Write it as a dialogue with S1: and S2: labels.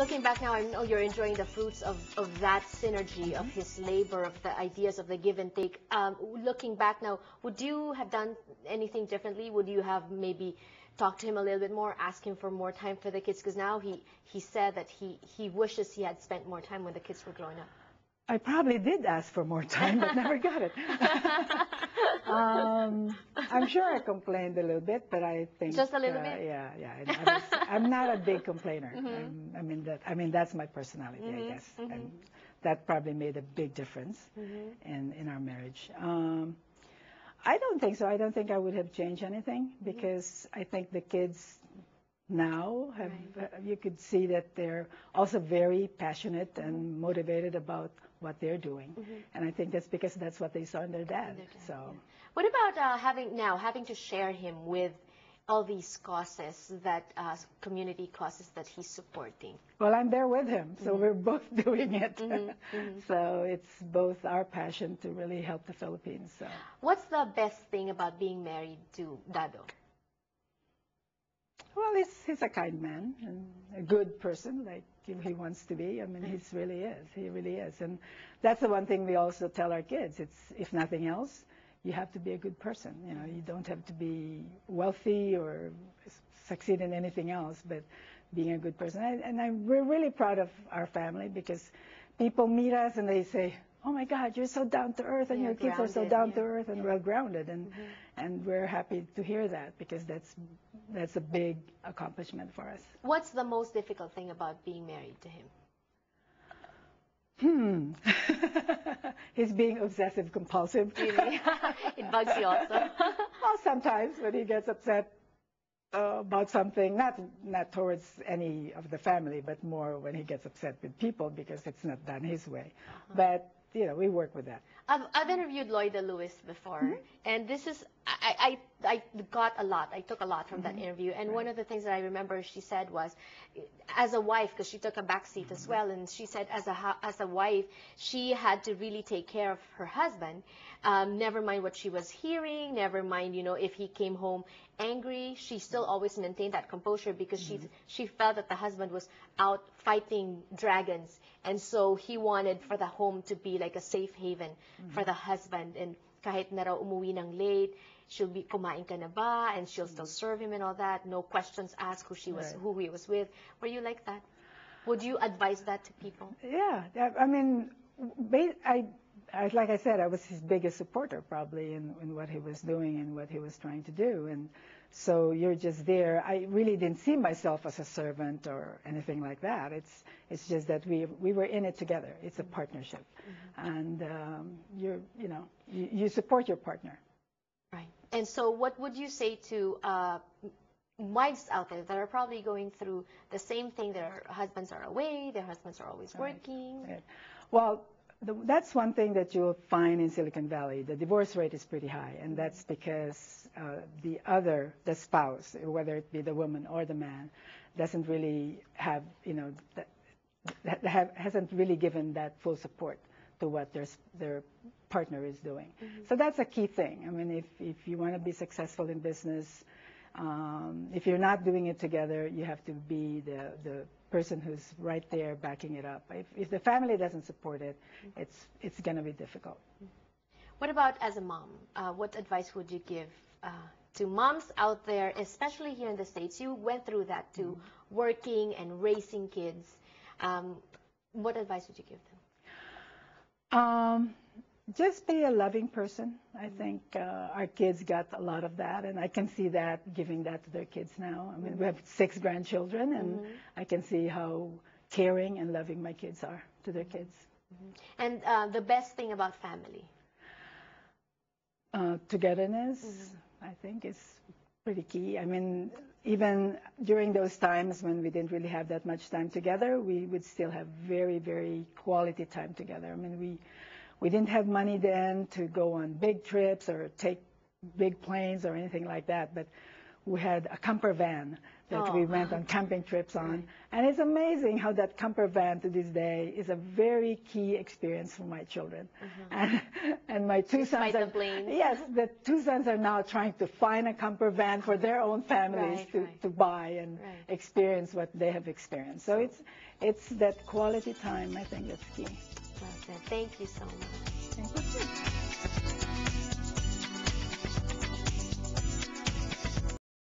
S1: looking back now, I know you're enjoying the fruits of that synergy, of his labor, of the ideas of the give and take. Looking back now, would you have done anything differently? Would you have maybe talked to him a little bit more, ask him for more time for the kids? Because now he said that he wishes he had spent more time when the kids were growing up.
S2: I probably did ask for more time, but never got it. I'm sure I complained a little bit, but I think
S1: just a little bit.
S2: Yeah. I'm not a big complainer. I mean that's my personality, I guess, and that probably made a big difference in our marriage. I don't think so. I don't think I would have changed anything because I think the kids now have you could see that they're also very passionate and motivated about what they're doing, and I think that's because that's what they saw in their dad. So
S1: what about having to share him with all these causes that community causes that he's supporting?
S2: Well, I'm there with him, so we're both doing it. So it's both our passion to really help the Philippines. So
S1: what's the best thing about being married to Dado?
S2: Well, he's a kind man and a good person, like he wants to be. I mean, he really is. He really is. And that's the one thing we also tell our kids. It's, if nothing else, you have to be a good person. You know, you don't have to be wealthy or succeed in anything else, but being a good person. We're really proud of our family because people meet us and they say, "Oh my God, you're so down to earth, and your kids are so down to earth and well grounded," and we're happy to hear that because that's a big accomplishment for us.
S1: What's the most difficult thing about being married to him?
S2: He's being obsessive compulsive.
S1: Really? It bugs you also?
S2: Well, sometimes when he gets upset about something, not towards any of the family, but more when he gets upset with people because it's not done his way. But you know, we work with that.
S1: I've interviewed Lloyda Lewis before, and this is I got a lot. I took a lot from that interview, and one of the things that I remember she said was, as a wife, because she took a back seat as well, and she said as a wife, she had to really take care of her husband. Never mind what she was hearing, never mind, you know, if he came home angry, she still always maintained that composure because she felt that the husband was out fighting dragons, and so he wanted for the home to be like a safe haven for the husband. And kahit na raw umuwi ng late, she'll be, "Kumain ka na ba?" and she'll still serve him and all that. No questions asked who he was with. Were you like that? Would you advise that to people?
S2: Yeah, I mean, like I said, I was his biggest supporter probably in what he was doing and what he was trying to do. And so you're just there. I really didn't see myself as a servant or anything like that. It's just that we were in it together. It's a partnership, and you support your partner.
S1: Right. And so what would you say to wives out there that are probably going through the same thing? Their husbands are away, their husbands are always working.
S2: Right. Well, that's one thing that you'll find in Silicon Valley. The divorce rate is pretty high, and that's because the spouse, whether it be the woman or the man, doesn't really have, hasn't really given that full support to what their partner is doing. So that's a key thing. I mean, if you want to be successful in business, if you're not doing it together, you have to be the person who's right there backing it up. If the family doesn't support it, it's going to be difficult.
S1: What about as a mom? What advice would you give to moms out there, especially here in the States? You went through that too, working and raising kids. What advice would you give them?
S2: Just be a loving person. I think our kids got a lot of that, and I can see that, giving that to their kids now. I mean, we have 6 grandchildren, and I can see how caring and loving my kids are to their kids.
S1: And the best thing about family?
S2: Togetherness, I think, is pretty key. I mean, even during those times when we didn't really have that much time together, we would still have very, very quality time together. I mean, we didn't have money then to go on big trips or take big planes or anything like that, but we had a camper van that we went on camping trips on.
S1: Right.
S2: And it's amazing how that camper van to this day is a very key experience for my children. And my two
S1: Despite
S2: sons
S1: the planes.
S2: yes, the two sons are now trying to find a camper van for their own families to buy and experience what they have experienced. So it's that quality time, I think, that's key.
S1: Well said. Thank you so much.
S2: Thank you.